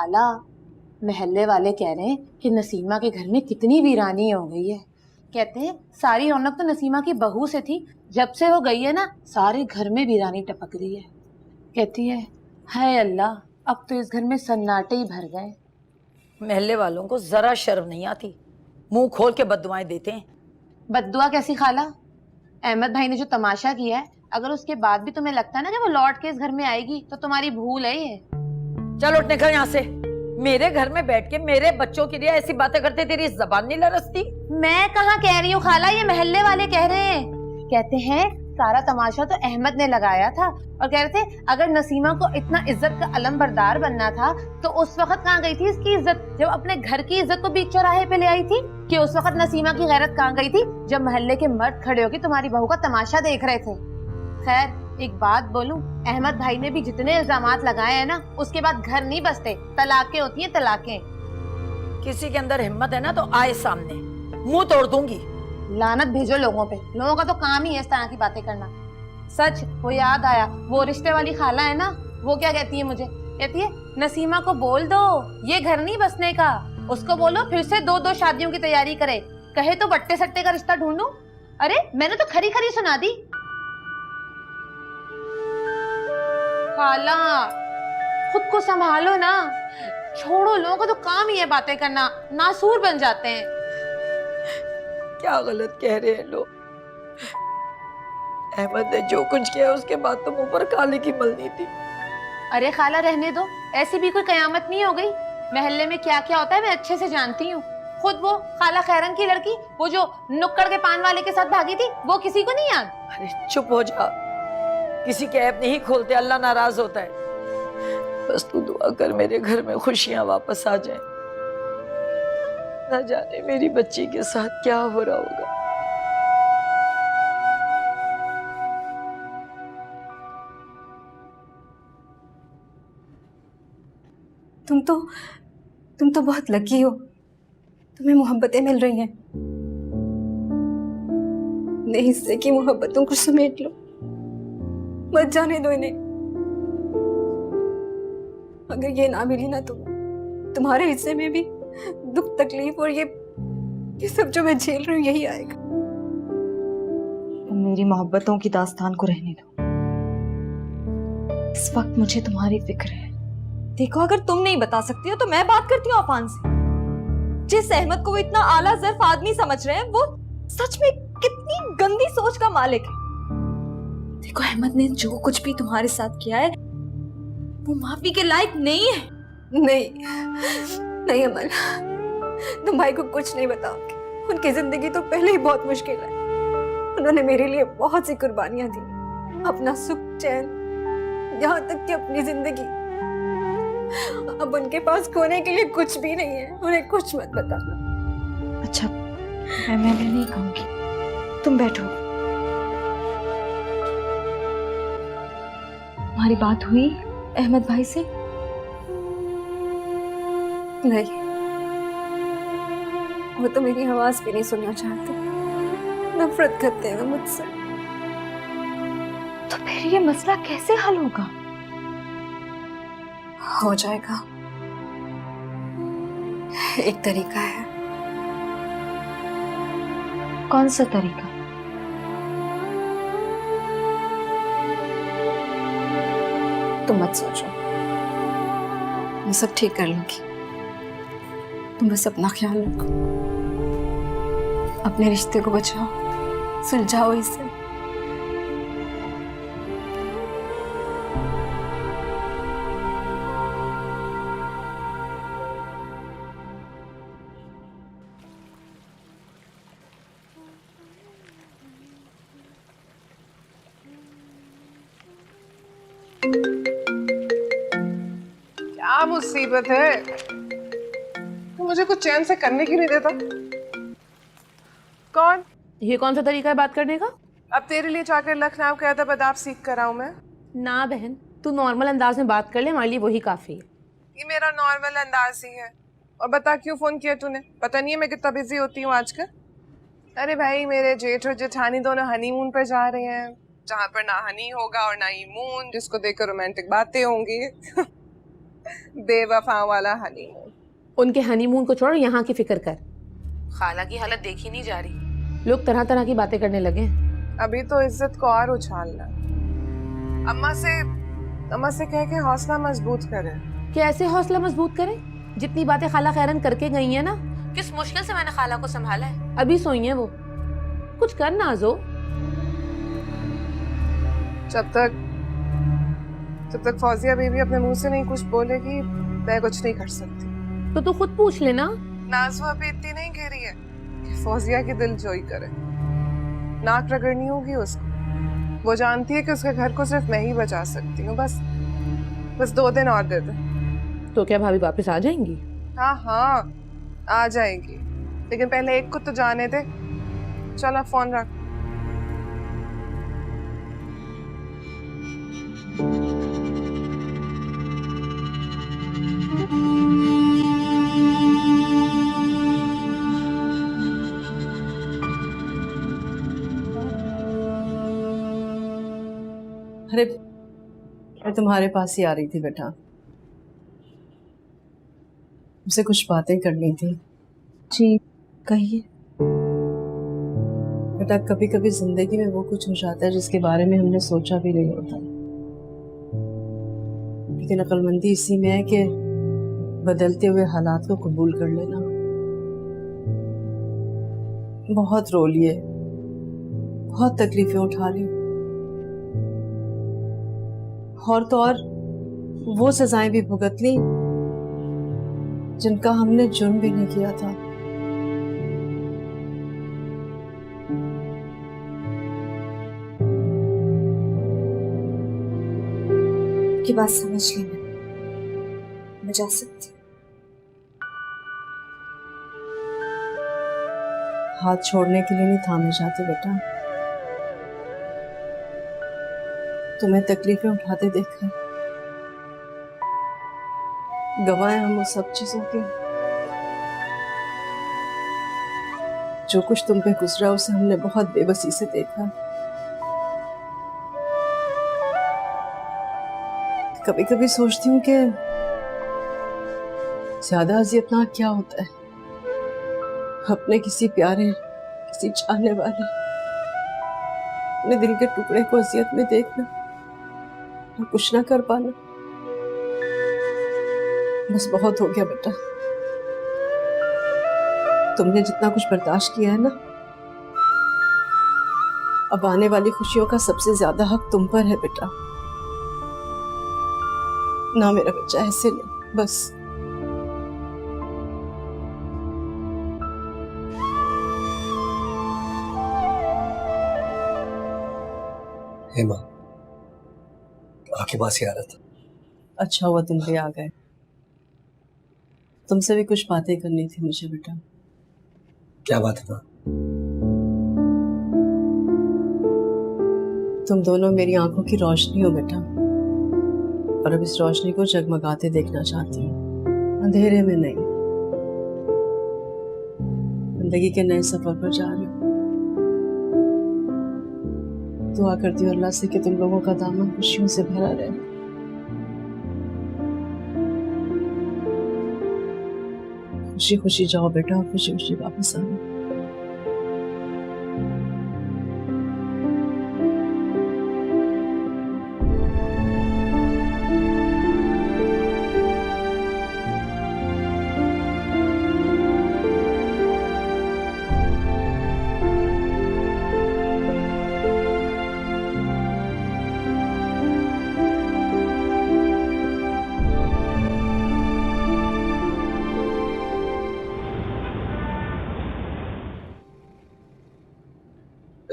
खाला, महल्ले वाले कह रहे हैं कि नसीमा के घर में कितनी वीरानी हो गई है। कहते हैं सारी रौनक तो नसीमा की बहू से थी, जब से वो गई है ना सारे घर में वीरानी टपक रही है। कहती है हाय अल्लाह, अब तो इस घर में सन्नाटे ही भर गए। महल्ले वालों को जरा शर्म नहीं आती, मुंह खोल के बद्दुआएं देते हैं। बद्दुआ कैसी खाला? अहमद भाई ने जो तमाशा किया है, अगर उसके बाद भी तुम्हें लगता है ना कि वो लौट के इस घर में आएगी तो तुम्हारी भूल है ये। चल उठ निकल यहाँ से। मेरे घर में बैठ के मेरे बच्चों के लिए ऐसी बातें करते, तेरी जबान नहीं लरसती? मैं कहाँ कह रही हूँ खाला, ये महल्ले वाले कह रहे हैं। कहते हैं सारा तमाशा तो अहमद ने लगाया था, और कह रहे थे अगर नसीमा को इतना इज्जत का अलमबरदार बनना था तो उस वक्त कहाँ गई थी इसकी इज्जत, जब अपने घर की इज्जत को बीच चौराहे पे ले आई थी? कि उस वक्त नसीमा की गैरत कहाँ गई थी जब मोहल्ले के मर्द खड़े होकर तुम्हारी बहू का तमाशा देख रहे थे? खैर एक बात बोलूं, अहमद भाई ने भी जितने इल्जामात लगाए हैं ना, उसके बाद घर नहीं बसते, तलाकें होती हैं तलाकें। किसी के अंदर हिम्मत है ना तो आए सामने, मुंह तोड़ दूंगी। लानत भेजो लोगों पे, लोगों का तो काम ही है इस तरह की बातें करना। सच वो याद आया, वो रिश्ते वाली खाला है ना, वो क्या कहती है मुझे, कहती है नसीमा को बोल दो ये घर नहीं बसने का, उसको बोलो फिर से 2-2 शादियों की तैयारी करे, कहे तो बट्टे सट्टे का रिश्ता ढूंढूं। अरे मैंने तो खरी खरी सुना दी। खाला खुद को संभालो ना, छोड़ो, लोगों का तो काम ही है बातें करना, नासूर बन जाते हैं। क्या गलत कह रहे हैं लोग। अहमद ने जो कुछ किया उसके बाद तो मुंह पर काले की मलनी थी। अरे खाला रहने दो, ऐसी भी कोई कयामत नहीं हो गई। महल्ले में क्या क्या होता है मैं अच्छे से जानती हूँ। खुद वो खाला खैरन की लड़की, वो जो नुक्कड़ के पान वाले के साथ भागी थी, वो किसी को नहीं याद? अरे चुप हो जा, किसी के ऐप नहीं खोलते, अल्लाह नाराज होता है। बस तू दुआ कर मेरे घर में खुशियां वापस आ जाएं। न जाने मेरी बच्ची के साथ क्या हो रहा होगा। तुम तो बहुत लकी हो, तुम्हें मोहब्बतें मिल रही हैं। अपने हिस्से की मोहब्बतों को समेट लो, मत जाने दो इन्हें। अगर ये ना मिली ना तो तुम्हारे हिस्से में भी दुख तकलीफ और ये सब जो मैं झेल रही हूँ यही आएगा। तुम मेरी मोहब्बतों की दास्तान को रहने दो। इस वक्त मुझे तुम्हारी फिक्र है। देखो अगर तुम नहीं बता सकती हो तो मैं बात करती हूँ अफान से। जिस अहमद को वो इतना आला ज़र्फ आदमी समझ रहे हैं, वो सच में कितनी गंदी सोच का मालिक है। देखो अहमद ने जो कुछ भी तुम्हारे साथ किया है वो माफी के लायक नहीं है। नहीं अमल, तुम भाई को कुछ नहीं बताओगे। उनकी जिंदगी तो पहले ही बहुत मुश्किल है। उन्होंने मेरे लिए बहुत सी कुर्बानियां दी, अपना सुख चैन, यहाँ तक कि अपनी जिंदगी। अब उनके पास खोने के लिए कुछ भी नहीं है। उन्हें कुछ मत बताना। अच्छा मैं नहीं कहूंगी, तुम बैठो। तुम्हारी बात हुई अहमद भाई से? नहीं, वो तो मेरी आवाज भी नहीं सुनना चाहते, नफरत करते हैं मुझसे। तो फिर ये मसला कैसे हल होगा? हो जाएगा, एक तरीका है। कौन सा तरीका? तुम मत सोचो, मैं सब ठीक कर लूंगी। तुम बस अपना ख्याल रखो, अपने रिश्ते को बचाओ, सुलझाओ इसे। क्या मुसीबत है, तो मुझे कुछ चैन से करने क्यों नहीं देता? कौन? ये कौन सा तरीका है बात करने का? अब तेरे लिए जाकर लखनऊ का अदब अदाब सीख कर आऊं मैं? ना बहन, तू नॉर्मल अंदाज में बात कर ले, हमारे लिए वही काफी है। ये मेरा नॉर्मल अंदाज ही है। और बता क्यों फोन किया तूने? पता नहीं है मैं कितना बिजी होती हूँ आजकल। अरे भाई, मेरे जेठ और जेठानी दोनों हनीमून पर जा रहे हैं, जहाँ पर ना हनी होगा और ना ही मून, जिसको देखकर रोमांटिक बातें होंगी। बेवफा वाला हनीमून। उनके हनीमून को छोड़, यहाँ की फिक्र कर। खाला की हालत देखी नहीं जा रही, लोग तरह तरह की बातें करने लगे। अभी तो इज्जत को और उछालना। अम्मा से कह के हौसला मजबूत करे। कैसे हौसला मजबूत करे? जितनी बातें खाला खैरन करके गई है ना, किस मुश्किल से मैंने खाला को संभाला है। अभी सोई है वो, कुछ कर नाजो। जब तक फौजिया बीबी अपने मुंह से नहीं कुछ बोलेगी, मैं कुछ नहीं कर सकती। तो तू खुद पूछ लेना। नाज़ो अभी इतनी नहीं गिरी है कि फौजिया की दिल जोई करे। नाक रगड़नी होगी उसको। वो जानती है कि उसके घर को सिर्फ मैं ही बचा सकती हूँ। बस 2 दिन और दे दे। तो क्या भाभी वापस आ जाएंगी? हाँ, आ जाएगी, लेकिन पहले एक को तो जाने दे। चल अब फोन रख। अरे मैं तुम्हारे पास ही आ रही थी बेटा, मुझसे कुछ बातें करनी थी। जी कहिए। बेटा कभी कभी जिंदगी में वो कुछ हो जाता है जिसके बारे में हमने सोचा भी नहीं होता, लेकिन अक्लमंदी इसी में है कि बदलते हुए हालात को कबूल कर लेना। बहुत रो लिए, बहुत तकलीफें उठा ली, और तो और वो सजाएं भी भुगत ली जिनका हमने जुर्म भी नहीं किया था। की बात समझ ली मैं जा सकती हूँ। हाथ छोड़ने के लिए नहीं थामे जाते बेटा, तुम्हें तकलीफें उठाते देखकर गवाए हम उस सब चीजों के। जो कुछ तुम पे गुजरा उसे हमने बहुत बेबसी से देखा। कभी कभी सोचती हूँ कि ज्यादा अजियतनाक क्या होता है, अपने किसी प्यारे, किसी चाहने वाले, अपने दिल के टुकड़े को अजियत में देखना और कुछ ना कर पाना। बस बहुत हो गया बेटा, तुमने जितना कुछ बर्दाश्त किया है ना, अब आने वाली खुशियों का सबसे ज्यादा हक तुम पर है बेटा। ना मेरा बच्चा ऐसे नहीं, बस। हेमा, आपके पास ही आ रहा था। अच्छा हुआ तुम भी आ गए, तुमसे भी कुछ बातें करनी थी मुझे बेटा। क्या बात है माँ? तुम दोनों मेरी आंखों की रोशनी हो बेटा, और अब इस रोशनी को जगमगाते देखना चाहती हूँ, अंधेरे में नहीं। जिंदगी के नए सफर पर जा रही हूँ। दुआ करती हूँ अल्लाह से कि तुम लोगों का दामन खुशियों से भरा रहे। खुशी खुशी जाओ बेटा, और खुशी खुशी वापस आना।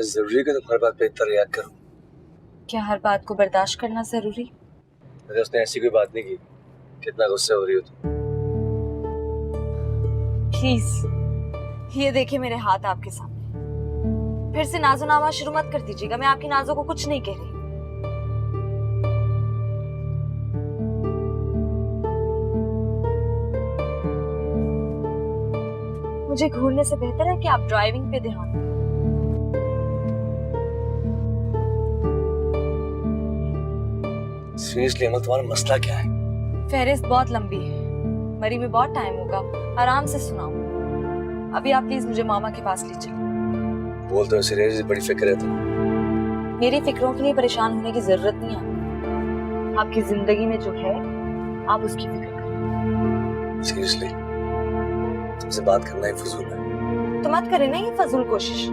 जरूरी है कि तुम हर बात पे इतना रिएक्ट करो? क्या हर बात को बर्दाश्त करना जरूरी? अरे उसने ऐसी कोई बात नहीं की, कितना गुस्से हो रही हो तुम। प्लीज ये देखिए मेरे हाथ आपके सामने, फिर से नाज़ोनामा शुरू मत कर दीजिएगा। मैं आपकी नाज़ों को कुछ नहीं कह रही। मुझे घूरने से बेहतर है कि आप ड्राइविंग पे ध्यान दें। सीरियसली हेमा, तुम्हारा मसला क्या है? फहरिस्त बहुत लंबी है, मरी में बहुत टाइम होगा, आराम से सुनाओ। अभी आप प्लीज मुझे मामा के पास ले चलिए। बोल तो सीरियस बड़ी फिक्र है तुम्हें। मेरी फिक्रों के लिए परेशान होने की जरूरत नहीं है। आपकी जिंदगी में जो है आप उसकी फिक्र करें। सीरियसली तुमसे बात करना ही फजूल है। तो मत करें ना ये फजूल कोशिश।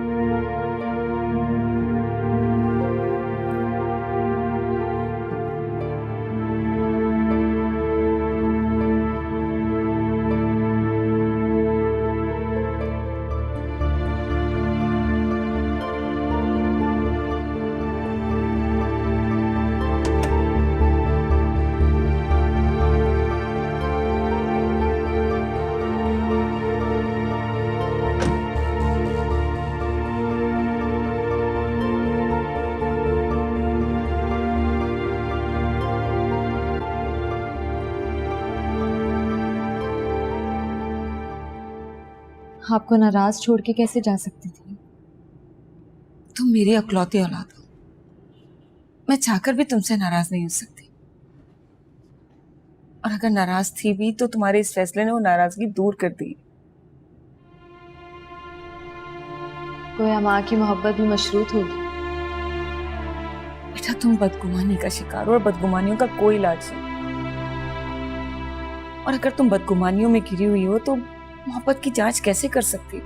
आपको नाराज छोड़ के कैसे जा सकती थी? तुम मेरी अकलौती औलाद हो, मैं चाहकर भी तुमसे नाराज नहीं हो सकती। और अगर नाराज थी भी तो तुम्हारे इस फैसले ने वो नाराजगी दूर कर दी। गोया माँ की मोहब्बत भी मशरूत होगी। बेटा तुम बदगुमानी का शिकार हो और बदगुमानियों का कोई इलाज नहीं। और अगर तुम बदगुमानियों में घिरी हुई हो तो मोहब्बत की जांच कैसे कर सकती?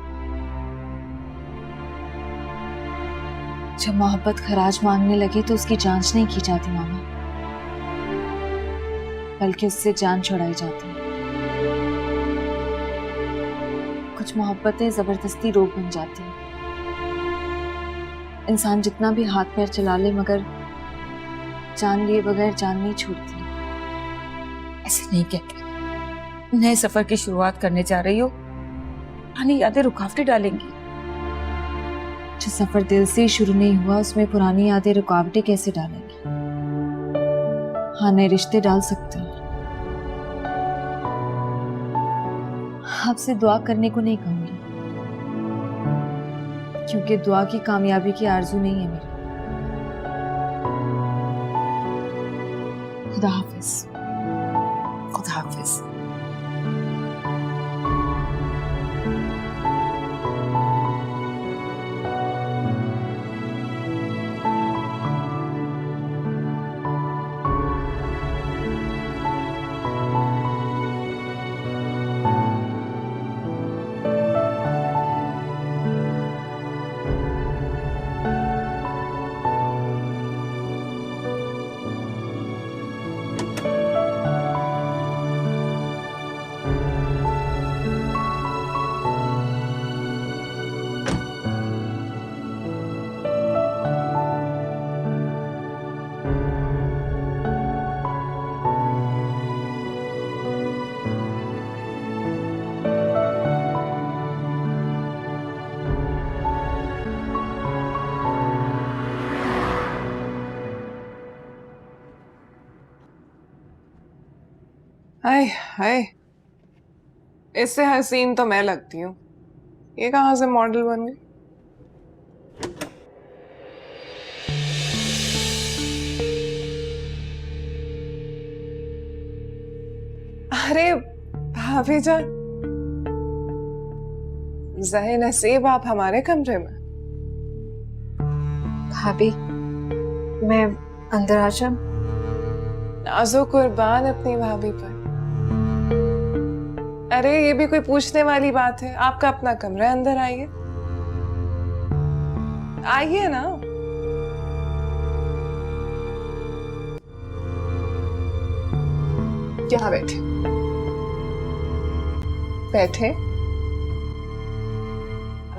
जब मोहब्बत खराज मांगने लगे तो उसकी जांच नहीं की जाती मामा, बल्कि उससे जान छुड़ाई जाती है। कुछ मोहब्बतें जबरदस्ती रोग बन जाती हैं। इंसान जितना भी हाथ पैर चला ले मगर जान लिए बगैर जान नहीं छोड़ती। ऐसे नहीं कहते। नए सफर की शुरुआत करने जा रही हो, पुरानी यादें रुकावटें डालेंगी। जो सफर दिल से ही शुरू नहीं हुआ उसमें पुरानी यादें रुकावटें कैसे डालेंगी? हाँ, नए रिश्ते डाल सकते हैं। आपसे दुआ करने को नहीं कहूंगी, क्योंकि दुआ की कामयाबी की आरजू नहीं है मेरी। खुदा हाफिज। खुदा हाफिज। हाय हाय, इससे हसीन तो मैं लगती हूँ, ये कहाँ से मॉडल बन गई? अरे भाभी जान, ज़हे नसीब आप हमारे कमरे में। भाभी, मैं अंदर आ जाऊं? नाजो कुर्बान अपनी भाभी पर। अरे ये भी कोई पूछने वाली बात है? आपका अपना कमरा है, अंदर आइए। आइए ना। यहाँ बैठे बैठे।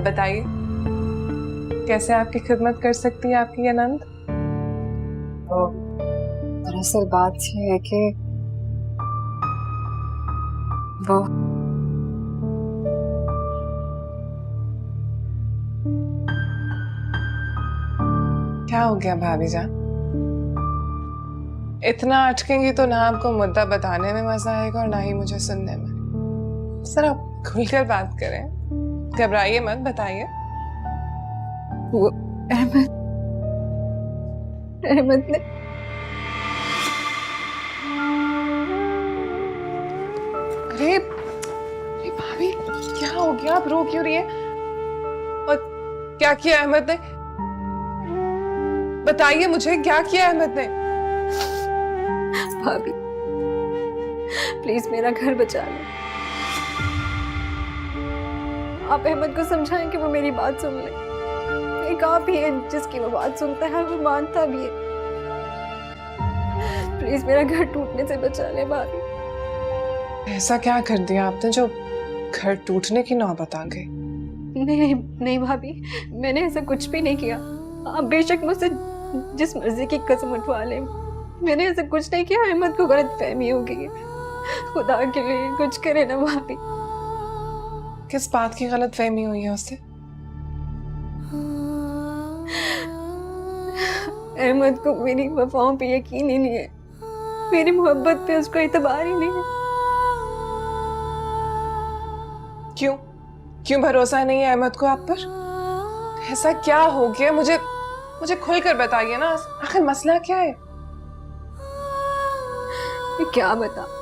बताइए कैसे आपकी खिदमत कर सकती है आपकी ये नंद? दरअसल बात ये है कि वो क्या हो गया भाभी जान? इतना अटकेंगी तो ना आपको मुद्दा बताने में मजा आएगा और ना ही मुझे सुनने में। जरा खुलकर बात करें, घबराइए मत, बताइए। वो अहमद ने अरे भाभी, क्या हो गया? आप रो क्यों रही हैं? और क्या किया अहमद ने? बताइए मुझे, क्या किया अहमद ने? भाभी प्लीज मेरा घर बचा लो। आप अहमद को समझाएं कि वो मेरी बात सुन ले। एक आप ही है जिसकी वो बात सुनता है, वो मानता भी है। प्लीज मेरा घर टूटने से बचा ले भाभी। ऐसा क्या कर दिया आपने जो घर टूटने की नौबत आ गई? नहीं नहीं भाभी, मैंने ऐसा कुछ भी नहीं किया। आप बेशक मुझसे जिस मर्जी की कसम उठवा ले, मैंने ऐसा कुछ नहीं किया। अहमद को गलत फहमी हो गई है। खुदा के लिए कुछ करे ना भाभी। किस बात की गलत फहमी हुई है उससे? अहमद को मेरी वफाओं पे यकीन ही नहीं है, मेरी मोहब्बत पे उसको इतबार ही नहीं है। क्यों क्यों भरोसा नहीं है अहमद को आप पर? ऐसा क्या हो गया? मुझे खुलकर बताइए ना, आखिर मसला क्या है? मैं क्या बता।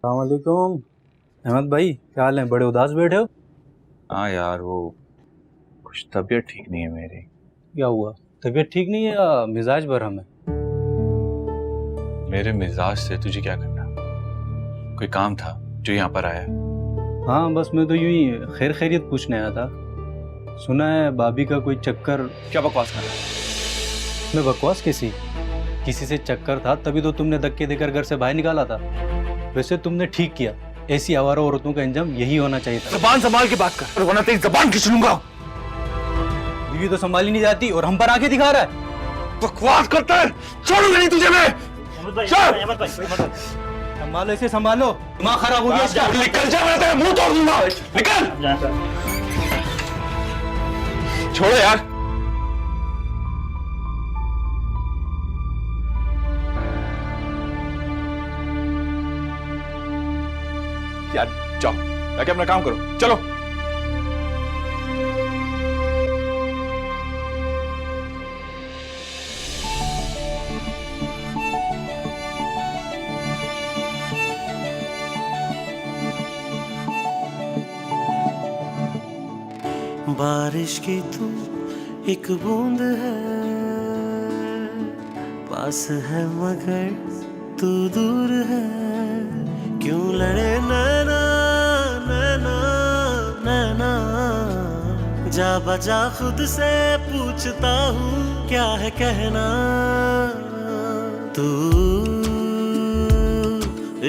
अस्सलामुअलैकुम। अहमद भाई, क्या हाल है? बड़े उदास बैठे हो? हाँ यार, वो कुछ तबीयत ठीक नहीं है मेरी। क्या हुआ? तबीयत ठीक नहीं है या मिजाज बरहम है? मेरे मिजाज से तुझे क्या करना? कोई काम था जो यहाँ पर आया? हाँ, बस मैं तो यूं ही खैर खैरियत पूछने आया था। सुना है भाभी का कोई चक्कर। क्या बकवास कर रहा है? मैं बकवास किसी से चक्कर था, तभी तो तुमने धक्के देकर घर से बाहर निकाला था। वैसे तुमने ठीक किया, ऐसी आवारा औरतों का अंजाम यही होना चाहिए था। जबान संभाल के बात कर, वरना तेरी जबान खींच लूंगा। बीवी तो संभाली नहीं जाती और हम पर आंखें दिखा रहा है। बकवास करता है, छोड़ूंगा नहीं तुझे मैं। संभालो इसे, संभालो, दिमाग खराब हो गया इसका। निकल जा, मैं तेरा मुंह तोड़ दूंगा। निकल। छोड़ो यार। यार जाओ, जाके अपना काम करो, चलो। बारिश की तू एक बूंद है, पास है मगर तू दूर है। क्यों लड़े नैना नैना नैना, जा बजा खुद से पूछता हूँ क्या है कहना। तू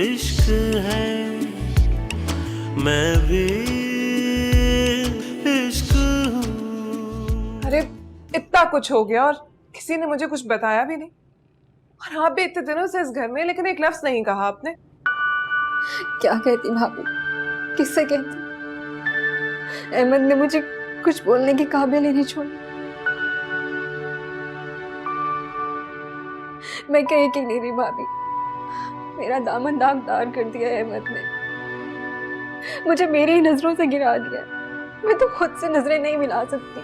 इश्क है, मैं भी इश्क हूँ। अरे इतना कुछ हो गया और किसी ने मुझे कुछ बताया भी नहीं। और आप भी इतने दिनों से इस घर में, लेकिन एक लफ्ज नहीं कहा आपने। क्या कहती भाभी, किससे कहती? अहमद ने मुझे कुछ बोलने की काबिल ही नहीं छोड़ी। मैं कहीं की नहीं रही भाभी, मेरा दामन दागदार कर दिया है अहमद ने। मुझे मेरी ही नजरों से गिरा दिया। मैं तो खुद से नजरें नहीं मिला सकती।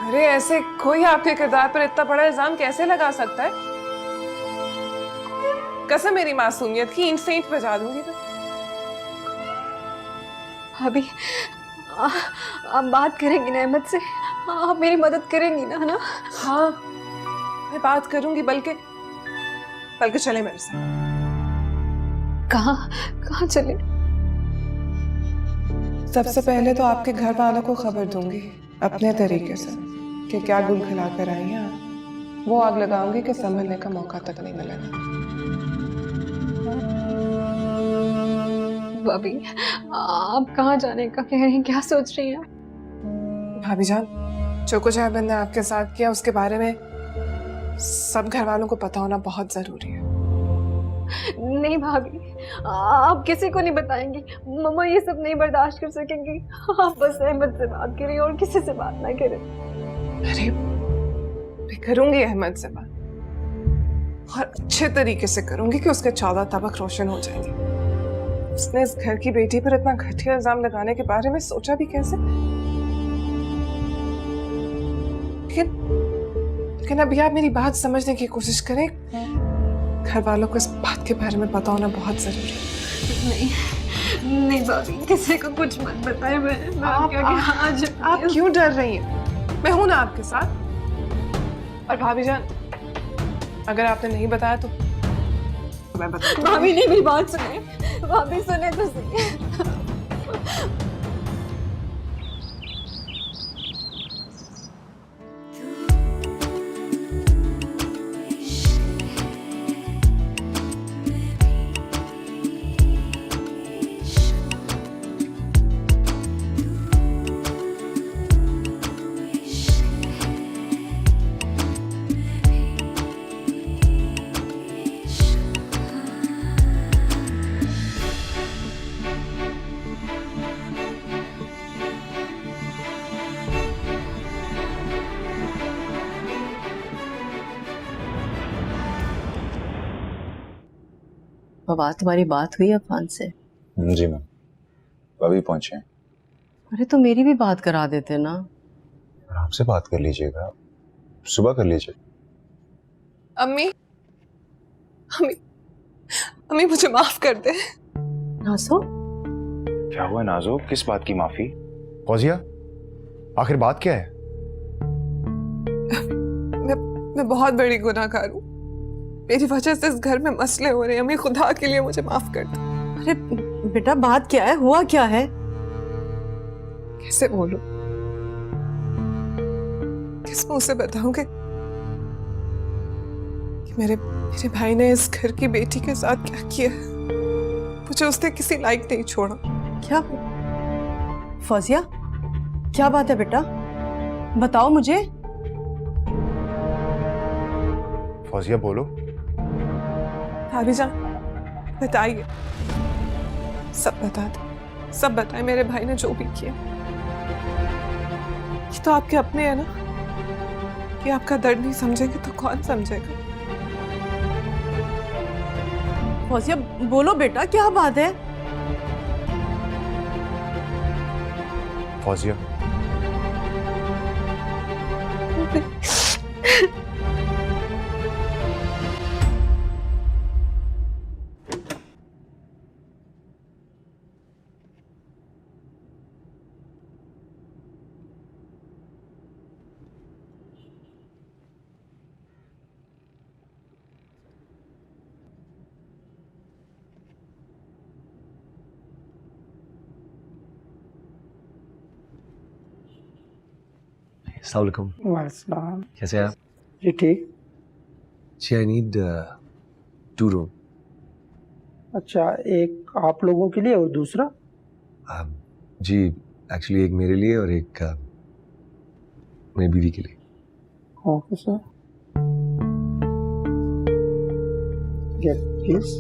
अरे ऐसे कोई आपके किरदार पर इतना बड़ा इल्जाम कैसे लगा सकता है? कसम मेरी मासूमियत की, ईंट से ईंट बजा दूंगी मैं। भाभी आप बात करेंगी ना अहमद से? आप मेरी मदद करेंगी ना, है ना? हाँ मैं बात करूंगी, बल्कि चले मेरे साथ। कहाँ चले? सबसे पहले तो आपके घर वालों को खबर दूंगी अपने तरीके से कि क्या गुल खिला कर आई हैं आप। वो आग लगाऊंगी कि संभलने का मौका तक नहीं मिलेगा। भाभी आप कहाँ जाने का कह रही हैं? क्या सोच रही हैं? भाभी जान, जो कुछ अहमद ने आपके साथ किया उसके बारे में सब घर वालों को पता होना बहुत जरूरी है। नहीं भाभी, आप किसी को नहीं बताएंगी? मम्मा ये सब नहीं बर्दाश्त कर सकेंगी। आप बस अहमद से बात करिए और किसी से बात ना करें। अरे मैं करूंगी अहमद से बात, और अच्छे तरीके से करूंगी कि उसके 14 तबक रोशन हो जाएंगे। उसने इस घर की बेटी पर इतना घटिया इल्जाम लगाने के बारे में सोचा भी कैसे? लेकिन अभी आप मेरी बात समझने की कोशिश करें। घर वालों को इस बात के बारे में पता होना बहुत जरूरी है। नहीं भाभी, किसी को कुछ मत बताए। मैं आप क्यों डर रही हैं? मैं हूं ना आपके साथ। और भाभी जान, अगर आपने नहीं बताया तो मैं बता। भाभी ने मेरी बात सुने, भाभी सुने तो सही। बाबा तुम्हारी बात हुई अफान से? जी मैम, अभी पहुंचे हैं। अरे तो मेरी भी बात करा देते ना। आपसे बात कर लीजिएगा, सुबह कर लीजिए। अम्मी अम्मी अम्मी मुझे माफ कर दे। नाज़ो क्या हुआ नाज़ो, किस बात की माफी? फौजिया आखिर बात क्या है? मैं बहुत बड़ी गुनाहगार हूँ। मेरी वजह से इस घर में मसले हो रहे हैं। अम्मी खुदा के लिए मुझे माफ कर दो। अरे बेटा बात क्या है, हुआ क्या है? कैसे बोलूं, किस मुंह से बताऊं कि मेरे भाई ने इस घर की बेटी के साथ क्या किया। मुझे उसने किसी लायक नहीं छोड़ा। क्या फौजिया, क्या बात है बेटा, बताओ मुझे। फौजिया बोलो। भाभी जान बताइए, सब बता दो, सब बताए मेरे भाई ने जो भी किया। ये तो आपके अपने हैं ना, कि आपका दर्द नहीं समझेंगे तो कौन समझेगा? फौजिया बोलो बेटा, क्या बात है? फौजिया अस्सलाम वालेकुम। कैसे हैं आप? जी ठीक। जी आई नीड 2 रूम। अच्छा, एक आप लोगों के लिए और दूसरा? जी एक्चुअली एक मेरे लिए और एक मेरी बीवी के लिए। Okay sir. Gate please.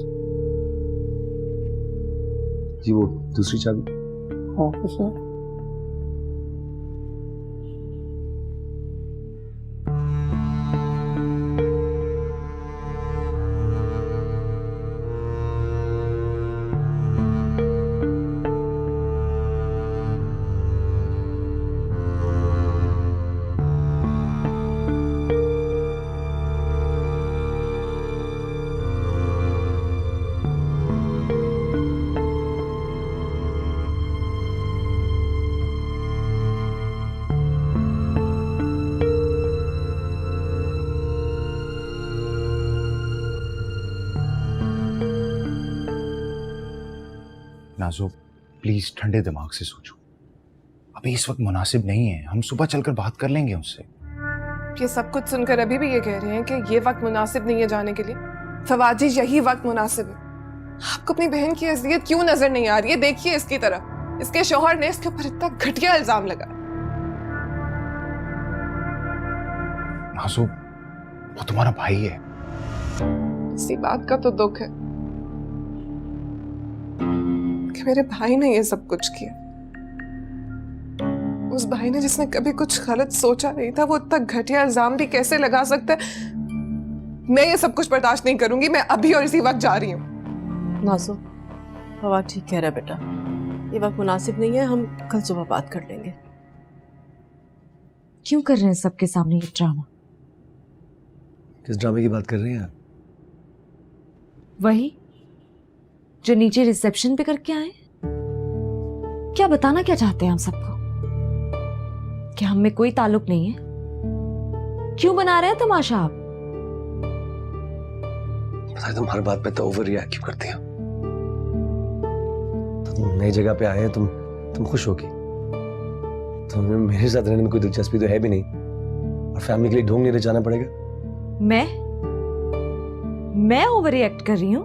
जी वो दूसरी चाबी। Okay sir. नाज़ो प्लीज ठंडे दिमाग से सोचो, अभी इस वक्त मुनासिब नहीं है। हम सुबह चलकर बात कर लेंगे उससे। ये सब कुछ सुनकर अभी भी ये कह रहे हैं कि ये वक्त मुनासिब नहीं है जाने के लिए। फवाजी यही वक्त मुनासिब है। आपको अपनी बहन की अज़ियत क्यों नजर नहीं आ रही है? देखिए इसकी तरफ, इसके शौहर ने इसके ऊपर इतना घटिया इल्जाम लगाया। नाज़ो वो तुम्हारा भाई है। इसी बात का तो दुख है। कि मेरे भाई ने ये सब कुछ किया। उस भाई ने जिसने कभी कुछ गलत सोचा नहीं था, वो इतना घटिया इल्जाम भी कैसे लगा सकता है? मैं ये सब कुछ बर्दाश्त नहीं करूंगी। मैं अभी और इसी वक्त जा रही हूँ। नाज़ो, फवाद ठीक कह रहा है बेटा, ये वक्त मुनासिब नहीं है, हम कल सुबह बात कर लेंगे। क्यों कर रहे हैं सबके सामने ये ड्रामा? किस ड्रामे की बात कर रही हैं आप? वही जो नीचे रिसेप्शन पे करके आए। क्या बताना क्या चाहते हैं हम सबको? कि हम में कोई ताल्लुक नहीं है? क्यों बना रहे हैं तमाशा आप? पता है तुम हर बात पे तो ओवर रिएक्ट क्यों करती हो? तुम नई जगह पे आए हैं, तुम खुश होगी। तुम्हें मेरे साथ रहने में कोई दिलचस्पी तो है भी नहीं, और फैमिली के लिए ढोंग नहीं रचाना पड़ेगा। मैं ओवर रिएक्ट कर रही हूँ?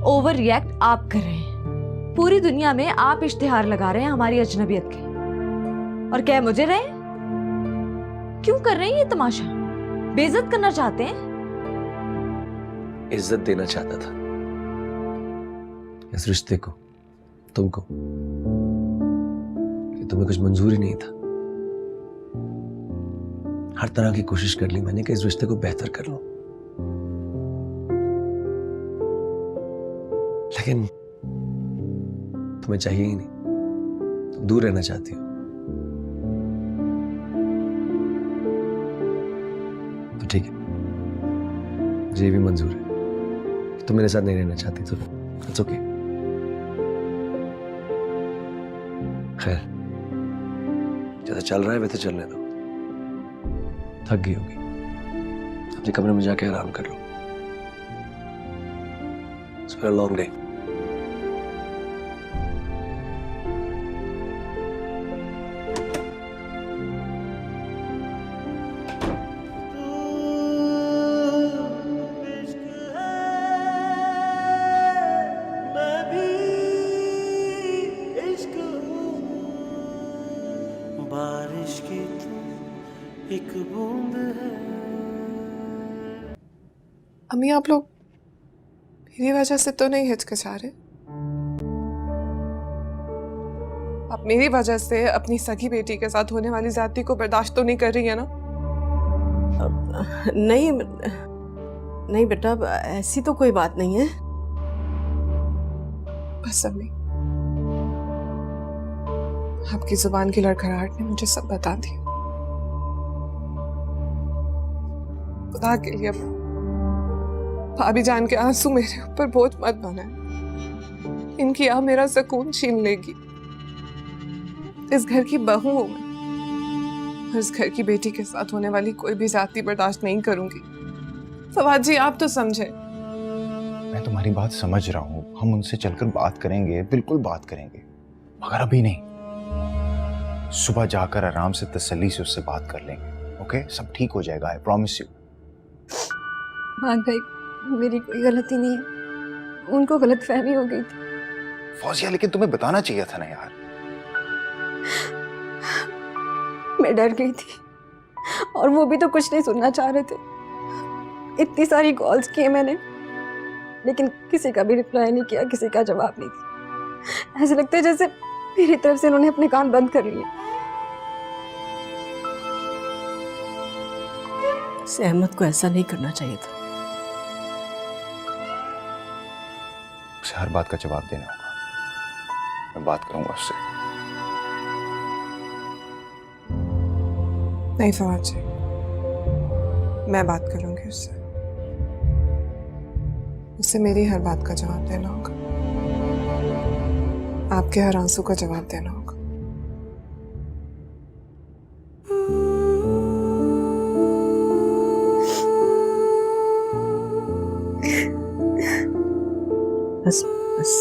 ओवर रिएक्ट आप कर रहे हैं। पूरी दुनिया में आप इश्तिहार लगा रहे हैं हमारी अजनबियत के, और कह मुझे रहे हैं? क्यों कर रहे हैं ये तमाशा? बेइज्जत करना चाहते हैं? इज्जत देना चाहता था इस रिश्ते को, तुमको, कि तुम्हें कुछ मंजूर ही नहीं था। हर तरह की कोशिश कर ली मैंने कि इस रिश्ते को बेहतर कर लो, लेकिन तुम्हें चाहिए ही नहीं। तुम दूर रहना चाहती हो। तो ठीक है, मुझे भी मंजूर है। तुम मेरे साथ नहीं रहना चाहती तो इट्स ओके। खैर, जैसा चल रहा है वैसे चलने दो। थक गई होगी, अपने कमरे में जाके आराम कर लो। It's been a long day. बारिश की तू एक बूंद है। अम्मी, आप लोग मेरी वजह से तो नहीं हिचकिचा रहे? आप मेरी वजह से अपनी सगी बेटी के साथ होने वाली ज्यादती को बर्दाश्त तो नहीं कर रही है ना? नहीं बेटा, ऐसी तो कोई बात नहीं है। बस अम्मी, आपकी जुबान की लड़खड़ाहट ने मुझे सब बता दिया। खुदा के लिए भाभी जान के आंसू मेरे ऊपर बोझ मत बनाए। इनकी आह मेरा सुकून छीन लेगी। इस घर की बहू हूं मैं, और इस घर की बेटी के साथ होने वाली कोई भी ज्यादती बर्दाश्त नहीं करूंगी। फवाद जी, आप तो समझे। मैं तुम्हारी बात समझ रहा हूँ, हम उनसे चलकर बात करेंगे, बिल्कुल बात करेंगे, मगर अभी नहीं। सुबह जाकर आराम से तसल्ली से उससे बात कर लेंगे। ओके, सब ठीक हो जाएगा, आई प्रॉमिस यू। हाँ भाई, मेरी कोई गलती नहीं है, उनको गलत फहमी हो गई थी। फौजिया, लेकिन तुम्हें बताना चाहिए था ना यार। मैं डर गई थी, और वो भी तो कुछ नहीं सुनना चाह रहे थे। इतनी सारी कॉल्स किए मैंने, लेकिन किसी का भी रिप्लाई नहीं किया, किसी का जवाब नहीं दिया। ऐसे लगता है जैसे मेरी तरफ से उन्होंने अपने कान बंद कर लिए। अहमद को ऐसा नहीं करना चाहिए था। उसे हर बात का जवाब देना होगा। मैं बात करूंगा उससे। नहीं फवाद जी, मैं बात करूंगी उससे। उससे मेरी हर बात का जवाब देना होगा, आपके हर आंसू का जवाब देना होगा। बस बस।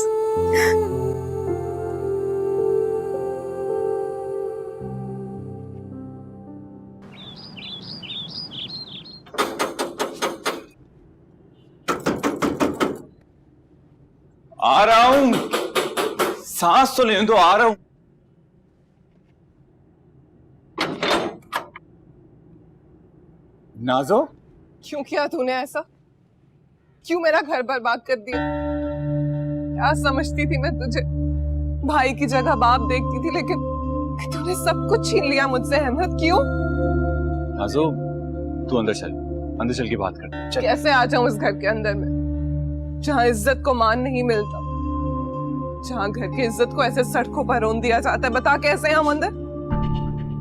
आ रहा हूं, सांस तो लेने दो, आ रहा हूं। नाजो, क्यों किया तूने ऐसा? क्यों मेरा घर बर्बाद कर दिया? क्या समझती थी मैं तुझे? भाई की जगह बाप देखती थी, लेकिन तूने सब कुछ छीन लिया मुझसे अहमद। क्यों? नाज़ो, तू अंदर चल के बात कर। चल। कैसे आ जाऊं उस घर के अंदर में जहाँ इज्जत को मान नहीं मिलता, जहाँ घर की इज्जत को ऐसे सड़कों पर रोन दिया जाता है? बता कैसे हम अंदर?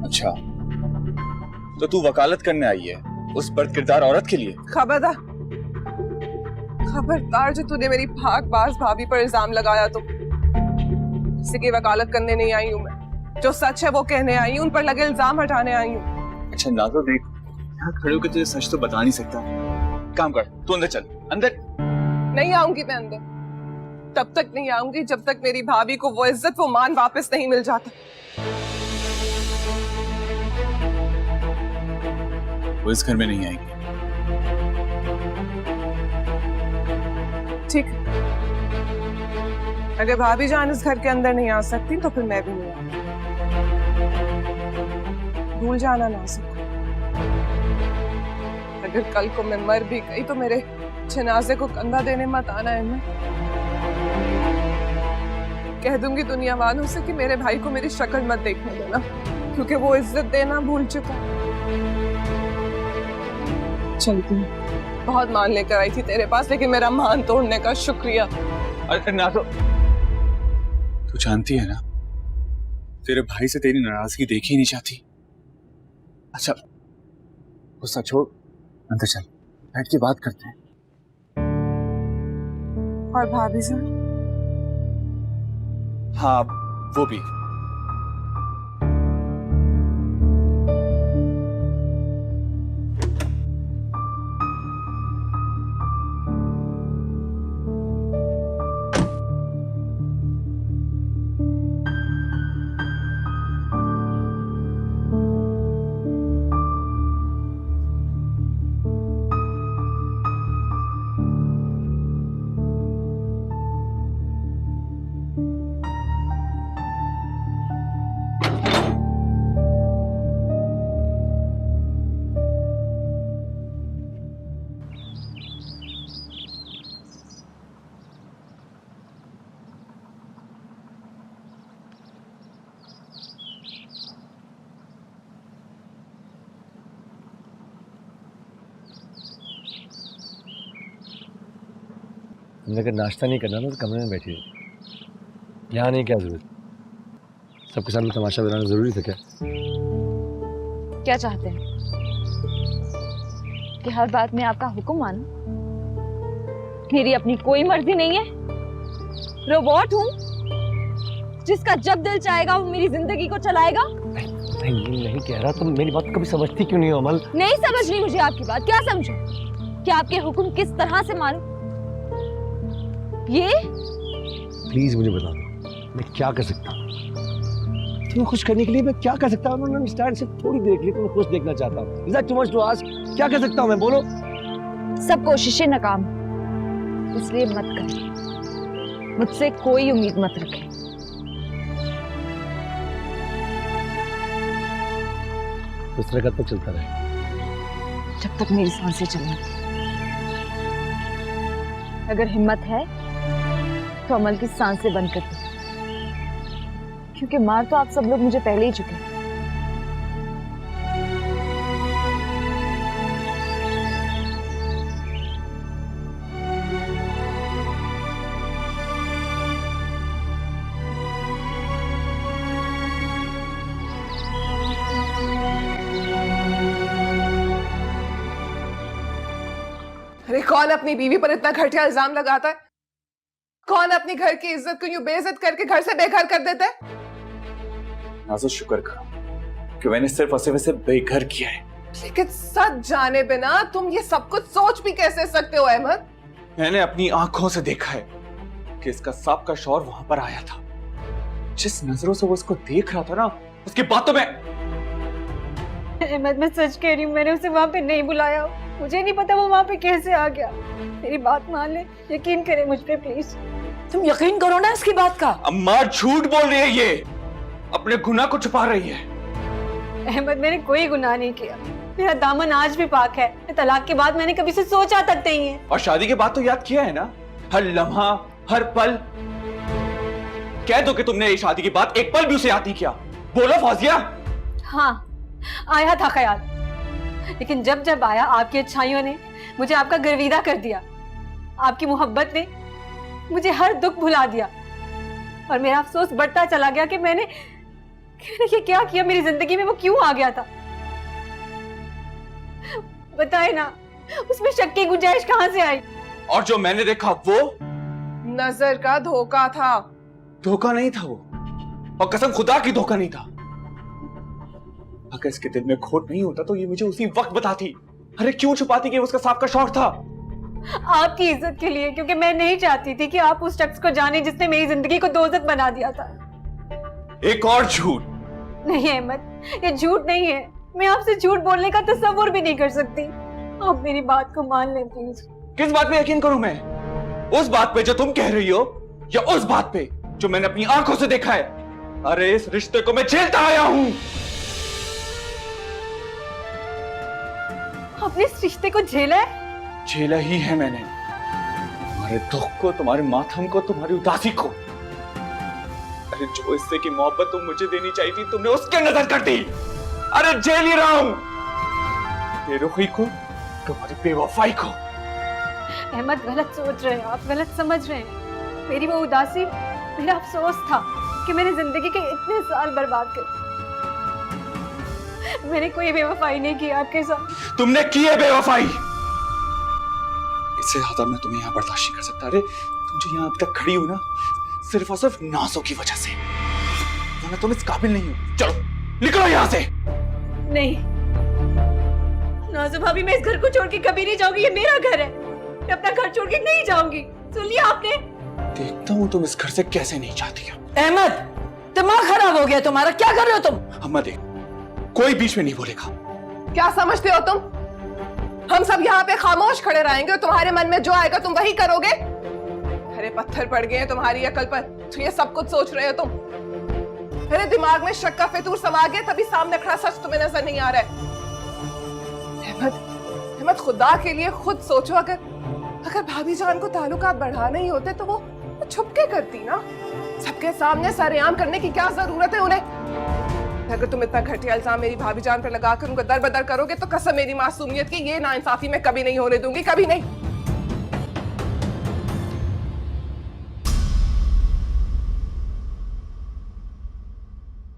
अच्छा, तो तू वकालत करने आई है उस बदकिरदार औरत के लिए? खबरदार जो तूने मेरी भागबाज भाभी पर इल्जाम लगाया तो किसी की वकालत करने नहीं आई हूँ मैं। जो सच है वो कहने आई हूँ, उन पर लगे इल्जाम हटाने आई हूँ। अच्छा नाज़ो, देख यहाँ खड़े होकर तुझे सच तो बता नहीं सकता। काम कर, तू अंदर चल। अंदर नहीं आऊंगी मैं अंदर, तब तक नहीं आऊंगी जब तक मेरी भाभी को वो इज्जत वो मान वापस नहीं मिल जाता। वो इस घर में नहीं आएंगे। ठीक, अगर भाभी जान इस घर के अंदर नहीं आ सकती तो फिर मैं भी नहीं आऊंगी। भूल जाना नाज़िक, अगर कल को मैं मर भी गई तो मेरे जनाजे को कंधा देने मत आना है। मैं कह दूंगी दुनिया वालों से कि मेरे भाई को मेरी शक्ल मत देखने देना, क्योंकि वो इज्जत देना भूल चुका। चलती हूँ, बहुत मान लेकर आई थी तेरे पास, लेकिन मेरा मान तोड़ने का शुक्रिया। अरे नाज़ो, तू जानती है ना तेरे भाई से तेरी नाराजगी देखी नहीं चाहती। अच्छा गुस्सा छोड़, अंदर चल, बैठ के बात करते हैं। और भाभी से? हाँ, वो भी। तुमने अगर नाश्ता नहीं करना ना तो कमरे में बैठी रहो। यहाँ नहीं, क्या जरूरत? सबके सामने तमाशा बनाना जरूरी था क्या? क्या चाहते हैं कि हर बात में आपका हुक्म मानूं? मेरी अपनी कोई मर्जी नहीं है। रोबोट हूँ जिसका जब दिल चाहेगा वो मेरी जिंदगी को चलाएगा। नहीं कह रहा, तुम मेरी बात कभी समझती क्यों नहीं हो अमल? नहीं समझनी मुझे आपकी बात। क्या समझूं? कि आपके हुक्म किस तरह से मानूं? ये प्लीज मुझे बता दो, मैं क्या कर सकता हूँ? तुम्हें खुश करने के लिए मैं क्या कर सकता हूँ? सिर्फ थोड़ी देर के लिए तुम्हें खुश देखना चाहता हूँ। Is that too much to ask? क्या कर सकता हूँ मैं? बोलो। सब कोशिशें नाकाम, इसलिए मत करें, मुझसे कोई उम्मीद मत रखें। इस तरह कब तक चलता रहे? जब तक मेरी सांसें चलें। अगर हिम्मत है तो अमल की सांसें बंद कर दो, क्योंकि मार तो आप सब लोग मुझे पहले ही चुके हैं। अरे कौन अपनी बीवी पर इतना घटिया इल्जाम लगाता है? कौन अपनी घर की इज्जत को यूं बेइज्जत करके घर से बेघर कर देता है? नाज़ो शुक्र करो कि मैंने सिर्फ उसे वैसे बेघर किया है। लेकिन सच जाने बिना तुम ये सब कुछ सोच भी कैसे सकते हो अहमद? मैंने अपनी आंखों से देखा है कि इसका साहब का शौहर वहां पर आया था। जिस नजरों से वो उसको देख रहा था ना, उसकी बातों में। अहमद मैं सच कह रही हूँ, मैंने उसे वहाँ पे नहीं बुलाया। मुझे नहीं पता वो वहाँ पे कैसे आ गया। मेरी बात मान ले, यकीन करें मुझ पे प्लीज। तुम यकीन करो ना इसकी बात का। अम्मा झूठ बोल रही है, ये अपने गुनाह को छुपा रही है। अहमद मैंने कोई गुनाह नहीं किया, मेरा दामन आज भी पाक है। तलाक के बाद मैंने कभी से सोचा तक नहीं है। और शादी के बाद तो याद किया है ना, हर लम्हा हर पल कह दो कि तुमने ये शादी की बात एक पल भी उसे याद नहीं किया। बोलो फौजिया। हाँ, आया था ख्याल, लेकिन जब जब आया आपकी अच्छाइयों ने मुझे आपका गर्विदा कर दिया। आपकी मोहब्बत ने मुझे हर दुख भुला दिया और मेरा अफसोस बढ़ता चला गया कि मैंने ये क्या किया, मेरी जिंदगी में वो क्यों आ गया था। बताए ना, उसमें शक की गुंजाइश कहां से आई? और जो मैंने देखा वो नजर का धोखा था। धोखा नहीं था वो, और कसम खुदा की धोखा नहीं था। अगर इसके दिल में खोट नहीं होता तो ये मुझे उसी वक्त बताती। अरे क्यों छुपाती कि उसका सांप का शौक था? आपकी इज्जत के लिए, क्योंकि मैं नहीं चाहती थी कि आप उस शख्स को जाने जिसने मेरी जिंदगी को दोजख बना दिया था। एक और झूठ। नहीं अहमद, ये झूठ नहीं है। मैं आपसे झूठ बोलने का तस्वुर भी नहीं कर सकती। आप मेरी बात को मान लें प्लीज। किस बात पे यकीन करूं मैं? उस बात पे जो तुम कह रही हो, या उस बात पे जो मैंने अपनी आंखों से देखा है? अरे इस रिश्ते को मैं झेलता आया हूं। आपने इस रिश्ते को झेला है? झेला ही है मैंने। तुम्हारे दुख को, तुम्हारे मातम को, तुम्हारी उदासी को। अरे जो इससे की मोहब्बत तुम मुझे देनी चाहिए थी, तुमने उसके नजर कर दी। अरे झेल ही रहा हूं बेरुखी को, तुम्हारी बेवफाई को। अहमद गलत सोच रहे हैं आप, गलत समझ रहे हैं। मेरी वो उदासी मेरा अफसोस था कि मैंने जिंदगी के इतने साल बर्बाद कर। मैंने कोई बेवफाई नहीं की आपके साथ। तुमने की है बेवफाई। इससे ज्यादा मैं तुम्हें यहाँ बर्दाश्त नहीं कर सकता। अरे तुम जो यहाँ अब तक खड़ी हो ना, सिर्फ और सिर्फ नाजों की वजह से, वरना तुम इस काबिल नहीं हो। चलो निकलो यहाँ से। नहीं नाज़ो भाभी, मैं इस घर को छोड़ के कभी नहीं जाऊंगी। ये मेरा घर है, मैं अपना घर छोड़ के नहीं जाऊंगी। सुन लिया आपने? देखता हूँ तुम इस घर से कैसे नहीं जाती हो। अहमद, दिमाग खराब हो गया तुम्हारा, क्या कर रहे हो तुम? अम्मा देख, कोई बीच में नहीं बोलेगा। क्या समझते हो तुम? हम सब यहाँ पे खामोश खड़े रहेंगे और तुम्हारे मन में जो आएगा तुम वही करोगे? अरे पत्थर पड़ गए हैं तुम्हारी अकल पर, तो ये सब कुछ सोच रहे हो तुम? मेरे दिमाग में शक का फितूर समा गया, तभी सामने खड़ा सच तुम्हें नजर नहीं आ रहा है। अहमद, खुदा के लिए खुद सोचो, अगर भाभी जान को ताल्लुकात बढ़ाने ही होते तो वो छुप के करती ना। सबके सामने सरेआम करने की क्या जरूरत है उन्हें? अगर तुम इतना घटिया इल्जाम मेरी भाभी जान पर लगाकर उनको दर बदर करोगे तो कसम मेरी मासूमियत की, ये नाइंसाफी मैं कभी नहीं होने दूंगी, कभी नहीं।